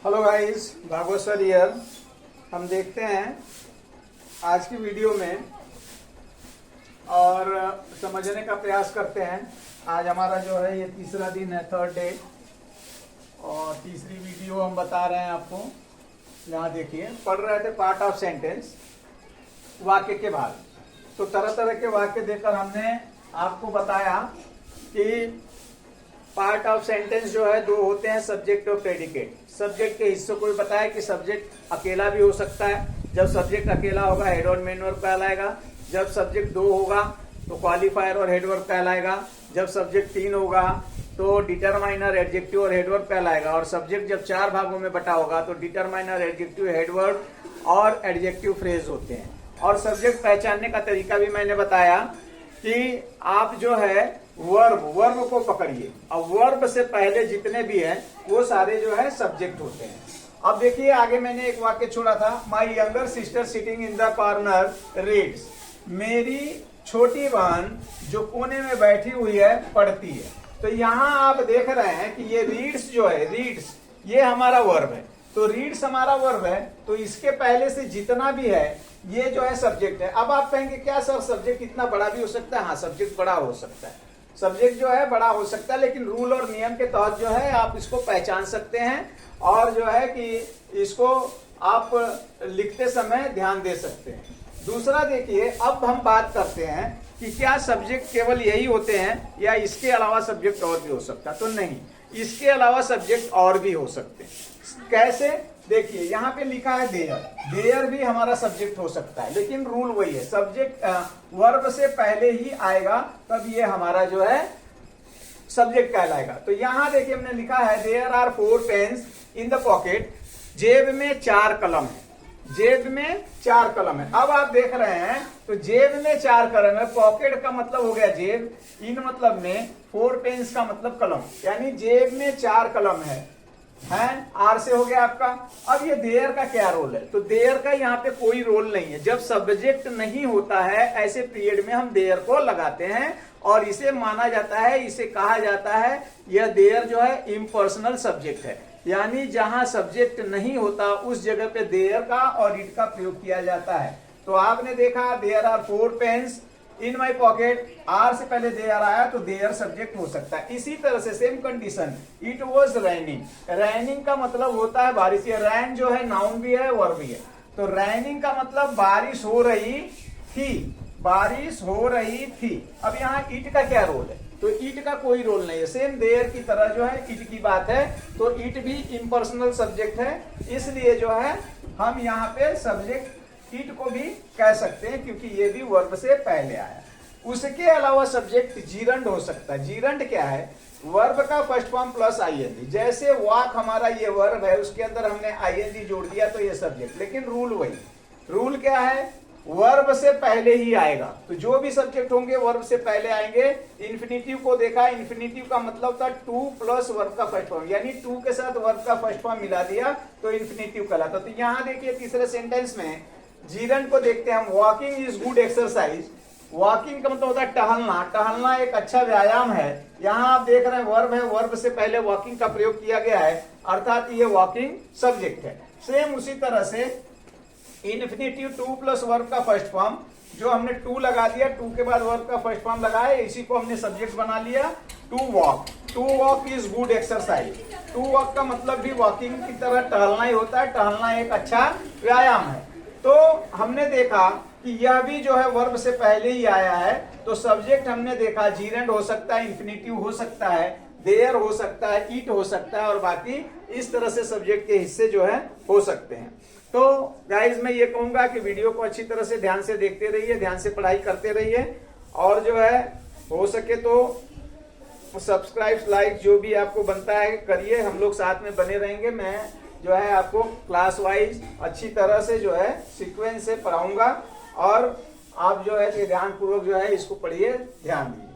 Hello guys, Bhagwat sir here. हम देखते हैं आज की वीडियो में और समझने का प्रयास करते हैं। आज हमारा जो है ये तीसरा दिन है, थर्ड डे, और तीसरी वीडियो हम बता रहे हैं आपको। यहाँ देखिए, पढ़ रहे थे पार्ट ऑफ सेंटेंस, वाक्य के भाग। तो तरह तरह के वाक्य देकर हमने आपको बताया कि पार्ट ऑफ सेंटेंस जो है दो होते हैं, सब्जेक्ट और प्रेडिकेट। सब्जेक्ट के हिस्सों को भी बताया कि सब्जेक्ट अकेला भी हो सकता है। जब सब्जेक्ट अकेला होगा हेड और मेन वर्ब कहलाएगा। जब सब्जेक्ट दो होगा तो क्वालिफायर और हेड वर्ब कहलाएगा। जब सब्जेक्ट तीन होगा तो डिटरमाइनर, एडजेक्टिव और हेड वर्ब कहलाएगा। और सब्जेक्ट जब चार भागों में बटा होगा तो डिटरमाइनर, एडजेक्टिव, हेड वर्ब और एडजेक्टिव फ्रेज होते हैं। और सब्जेक्ट पहचानने का तरीका भी मैंने बताया कि आप जो है वर्ब को पकड़िए। अब वर्ब से पहले जितने भी हैं वो सारे जो है सब्जेक्ट होते हैं। अब देखिए, आगे मैंने एक वाक्य छोड़ा था, my younger sister sitting in the corner reads. मेरी छोटी बहन जो कोने में बैठी हुई है पढ़ती है। तो यहाँ आप देख रहे हैं कि ये रीड्स जो है, रीड्स ये हमारा वर्ब है। तो रीड्स हमारा वर्ब है, तो इसके पहले से जितना भी है ये जो है सब्जेक्ट है। अब आप कहेंगे क्या सर, सब्जेक्ट इतना बड़ा भी हो सकता है? हाँ, सब्जेक्ट बड़ा हो सकता है, सब्जेक्ट जो है बड़ा हो सकता है, लेकिन रूल और नियम के तहत जो है आप इसको पहचान सकते हैं और जो है कि इसको आप लिखते समय ध्यान दे सकते हैं। दूसरा देखिए, अब हम बात करते हैं कि क्या सब्जेक्ट केवल यही होते हैं या इसके अलावा सब्जेक्ट और भी हो सकता है? तो नहीं, इसके अलावा सब्जेक्ट और भी हो सकते हैं। कैसे? देखिए, यहाँ पे लिखा है देयर। देयर भी हमारा सब्जेक्ट हो सकता है, लेकिन रूल वही है, सब्जेक्ट वर्ब से पहले ही आएगा तब ये हमारा जो है सब्जेक्ट कहलाएगा। तो यहाँ देखिए हमने लिखा है there are 4 pens in the pocket. जेब में 4 कलम है। जेब में 4 कलम है। अब आप देख रहे हैं तो जेब में 4 कलम है। पॉकेट का मतलब हो गया जेब, इन मतलब में, 4 पेन्स का मतलब कलम, यानी जेब में 4 कलम है आर से हो गया आपका। अब ये देयर का क्या रोल है? तो देयर का यहाँ पे कोई रोल नहीं है। जब सब्जेक्ट नहीं होता है ऐसे पीरियड में हम देयर को लगाते हैं और इसे माना जाता है, इसे कहा जाता है, यह देयर जो है इम्पर्सनल सब्जेक्ट है। यानी जहां सब्जेक्ट नहीं होता उस जगह पे देयर का और इट का प्रयोग किया जाता है। तो आपने देखा there are 4 pens in my pocket, R से पहले देयर आया तो देयर सब्जेक्ट हो सकता है। इसी तरह से same condition, it was raining. Raining का मतलब होता है बारिश। ये रैन जो है नाउन भी है वर्ब भी है। तो रैनिंग का मतलब बारिश हो रही थी, बारिश हो रही थी। अब यहाँ इट का क्या रोल है? तो इट का कोई रोल नहीं है। सेम देयर की तरह जो है इट की बात है। तो इट भी इम्पर्सनल सब्जेक्ट है, इसलिए जो है हम यहाँ पे सब्जेक्ट इट को भी कह सकते हैं क्योंकि ये भी वर्ब से पहले आया। उसके अलावा सब्जेक्ट जीरंड हो सकता है। जीरंड क्या है? वर्ब का फर्स्ट फॉर्म प्लस आईएनजी। जैसे वॉक हमारा ये वर्ब है, उसके अंदर हमने आईएनजी जोड़ दिया तो ये सब्जेक्ट। लेकिन रूल वही, रूल क्या है? वर्ब से पहले ही आएगा। तो जो भी सब्जेक्ट होंगे वर्ब से पहले आएंगे। इन्फिनिटिव को देखा, इन्फिनिटिव का मतलब था टू प्लस वर्ब का फर्स्ट फॉर्म, यानी टू के साथ वर्ब का फर्स्ट फॉर्म मिला दिया तो इन्फिनिटिव कहलाता। तो यहाँ देखिए तीसरे सेंटेंस में जीरंड को देखते हैं हम। Walking is good exercise. Walking का मतलब होता है टहलना। टहलना एक अच्छा व्यायाम है। यहाँ आप देख रहे हैं वर्ब है, वर्ब से पहले वॉकिंग का प्रयोग किया गया है, अर्थात ये वॉकिंग सब्जेक्ट है। सेम उसी तरह से इन्फिनिटिव टू प्लस वर्ब का फर्स्ट फॉर्म, जो हमने टू लगा दिया, टू के बाद वर्ब का फर्स्ट फॉर्म लगाया, इसी को हमने सब्जेक्ट बना लिया। To walk, to walk is good exercise. To walk का मतलब भी वॉकिंग की तरह टहलना ही होता है। टहलना एक अच्छा व्यायाम है। तो हमने देखा कि यह भी जो है वर्ब से पहले ही आया है। तो सब्जेक्ट हमने देखा जीरेंड हो सकता है, इन्फिनिटिव हो सकता है, देयर हो सकता है, इट हो सकता है, और बाकी इस तरह से सब्जेक्ट के हिस्से जो है हो सकते हैं। तो गाइज मैं ये कहूंगा कि वीडियो को अच्छी तरह से ध्यान से देखते रहिए, ध्यान से पढ़ाई करते रहिए, और जो है हो सके तो सब्सक्राइब, लाइक जो भी आपको बनता है करिए। हम लोग साथ में बने रहेंगे। मैं जो है आपको क्लास वाइज अच्छी तरह से जो है सीक्वेंस से पढ़ाऊंगा और आप जो है ध्यान पूर्वक जो है इसको पढ़िए, ध्यान दीजिए।